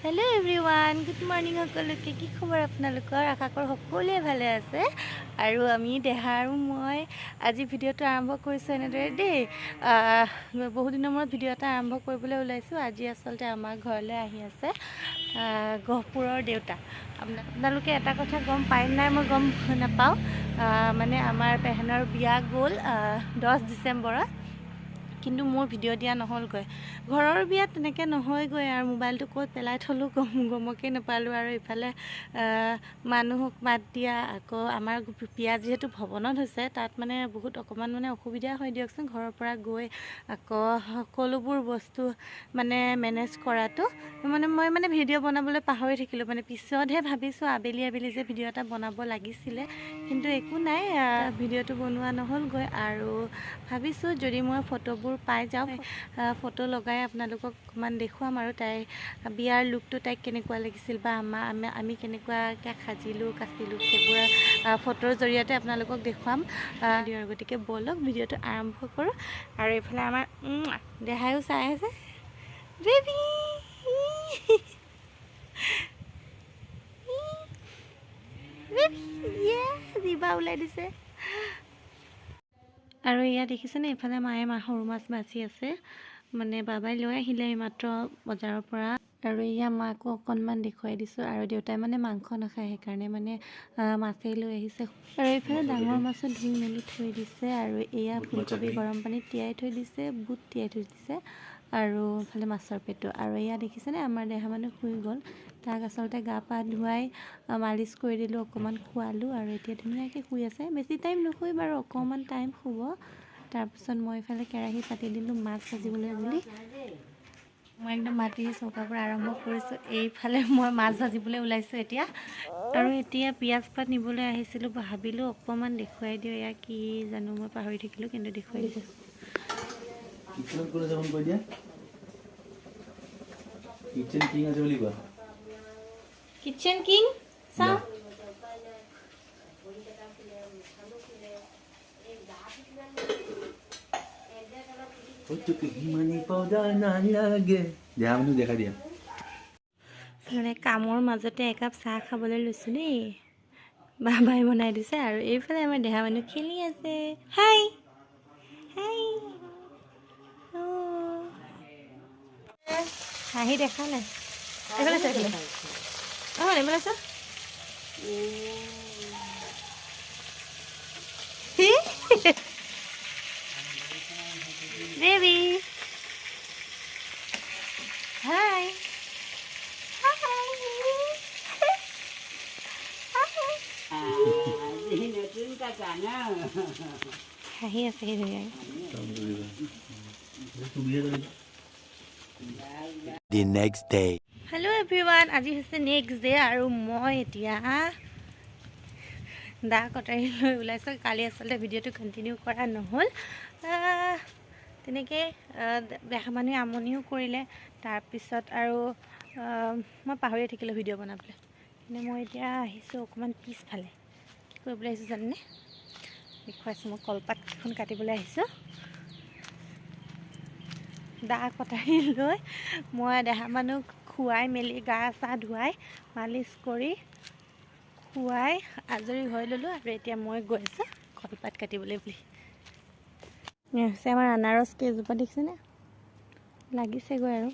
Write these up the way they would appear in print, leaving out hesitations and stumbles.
Hello everyone good morning সকলোকে কি খবৰ আপোনালোকৰ আশা কৰো সকলোৱে ভালে আছে আৰু আমি দেহা আৰু মই আজি ভিডিঅ'টো আৰম্ভ কৰিছো এনেদৰে দেই বহুত দিনৰ মূৰত ভিডিঅ' এটা আৰম্ভ কৰিবলৈ ওলাইছো আজি আসলতে আমাৰ ঘৰলৈ আহি আছে গহপুৰৰ দেউতা আপোনালোকে এটা কথা গম পায় নাই মই গম নাপাওঁ মানে আমাৰ পেহনৰ বিয়া গ'ল 10 ডিচেম্বৰত কিন্তু মোৰ ভিডিঅ' দিয়া নহলগৈ ঘৰৰ বিয়াত তেনেকৈ নহয়গৈ আৰু মোবাইলটো ক'ত পেলাই থলো গমকে নাপালোঁ আৰু ইফালে মানুহক মাত দিয়া আকৌ আমাৰ বিয়া যিহেতু ভৱনত হৈছে তাত মানে বহুত অকণমান মানে অসুবিধা হয় দিয়কচোন ঘৰৰ পৰা গৈ আকৌ সকলোবোৰ বস্তু মানে মেনেজ কৰাটো মানে মই মানে ভিডিঅ' বনাবলৈ পাহৰি থাকিলোঁ মানে পিছতহে ভাবিছোঁ আবেলি আবেলি যে ভিডিঅ' এটা বনাব লাগিছিলে কিন্তু একো নাই ভিডিঅ'টো বনোৱা নহ'লগৈ আৰু ভাবিছোঁ যদি মই ফটোবোৰ পাই যাওঁ ফটো লগাই আপোনালোকক অকণমান দেখুৱাম আৰু তাই বিয়াৰ লুকটো তাইক কেনেকুৱা লাগিছিল বা আমি কেনেকুৱাকৈ সাজিলোঁ কাচিলোঁ সেইবোৰ ফটোৰ জৰিয়তে আপোনালোকক দেখুৱাম গতিকে ব'লক ভিডিঅ'টো আৰম্ভ কৰোঁ আৰু এইফালে আমাৰ দেহায়ো চাই আছে বেবী জিভা ওলাই দিছে আৰু ইয়া দেখিছেনে এইফালে মায়ে সৰু মাছ বাছি আছে মানে বাবাই লৈ আহিলে এইমাত্ৰ বজাৰৰ পৰা আৰু ইয়া মাকো অকণমান দেখুৱাই দিছোঁ আৰু দেউতাই মানে মাংস নাখায় সেইকাৰণে মানে মাছেই লৈ আহিছে আৰু এইফালে ডাঙৰ মাছো ধুই মেলি থৈ দিছে আৰু এয়া ফুলকবি গৰম পানীত তিয়াই থৈ দিছে বুট তিয়াই থৈ দিছে আৰু ইফালে মাছৰ পেটু আৰু এয়া দেখিছেনে আমাৰ দেহা মানুহ শুই গ'ল তাক আচলতে গা পা ধুৱাই মালিচ কৰি দিলোঁ অকণমান খোৱালোঁ আৰু এতিয়া ধুনীয়াকৈ শুই আছে বেছি টাইম নুশুই বাৰু অকণমান টাইম শুব তাৰপিছত মই এইফালে কেৰাহী পাতি দিলোঁ মাছ ভাজিবলৈ বুলি মই একদম মাটি চৌকাৰ পৰা আৰম্ভ কৰিছোঁ এইফালে মই মাছ ভাজিবলৈ ওলাইছোঁ এতিয়া আৰু এতিয়া পিঁয়াজ পাত নিবলৈ আহিছিলোঁ ভাবিলোঁ অকণমান দেখুৱাই দিওঁ এয়া কি জানো মই পাহৰি থাকিলোঁ কিন্তু দেখুৱাই দিছোঁ কিচেন কিং চাওঁ কামৰ মাজতে একাপ চাহ খাবলৈ লৈছোঁ দেই বাবাই বনাই দিছে আৰু এইফালে আমাৰ দেহা মানুহ খেলি আছে হাই হাই হাঁহি দেখা নাই এইফালে চাই এইফালে চা Baby. Hi. হাঁহি আছে The next day. Hello everyone, আজি হৈছে নেক্সট ডে আৰু মই এতিয়া দা কটাৰী লৈ ওলাইছোঁ কালি আচলতে ভিডিঅ'টো কণ্টিনিউ কৰা নহ'ল তেনেকৈ দেখা মানুহে আমনিও কৰিলে তাৰপিছত আৰু মই পাহৰিয়ে থাকিলোঁ ভিডিঅ' বনাবলৈ কিন্তু মই এতিয়া আহিছোঁ অকণমান পিছফালে কি কৰিবলৈ আহিছোঁ জানেনে দেখুৱাইছোঁ মই কলপাতখন কাটিবলৈ আহিছোঁ দা কটাৰী লৈ মই দেহা মানুহ খুৱাই মেলি গা চা ধুৱাই মালিচ কৰি খুৱাই আজৰি হৈ ল'লোঁ আৰু এতিয়া মই গৈ আছোঁ কলপাত কাটিবলৈ বুলি হৈছে আমাৰ আনাৰস কেইজোপা দেখিছেনে লাগিছেগৈ আৰু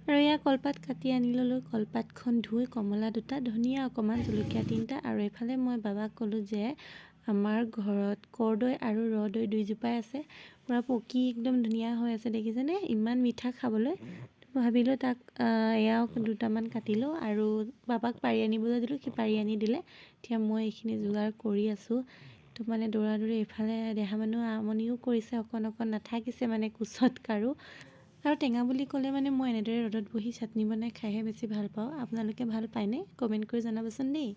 আৰু এয়া কলপাত কাটি আনি ল'লোঁ কলপাতখন ধুই কমলা দুটা ধনিয়া অকণমান জলকীয়া 3টা আৰু এইফালে মই বাবাক ক'লোঁ যে আমাৰ ঘৰত কৰ্দৈ আৰু ৰদৈ দুইজোপাই আছে পূৰা পকি একদম ধুনীয়া হৈ আছে দেখিছেনে ইমান মিঠা খাবলৈ ভাবিলোঁ তাক এয়াও দুটামান কাটিলোঁ আৰু বাবাক পাৰি আনিবলৈ দিলোঁ সি পাৰি আনি দিলে এতিয়া মই এইখিনি যোগাৰ কৰি আছোঁ তো মানে দৌৰা দৌৰি এইফালে দেহা মানুহ আমনিও কৰিছে অকণ নাথাকিছে মানে কোচত কাৰো আৰু টেঙা বুলি ক'লে মানে মই এনেদৰে ৰ'দত বহি চাটনি বনাই খাইহে বেছি ভাল পাওঁ আপোনালোকে ভাল পায়নে কমেণ্ট কৰি জনাবচোন দেই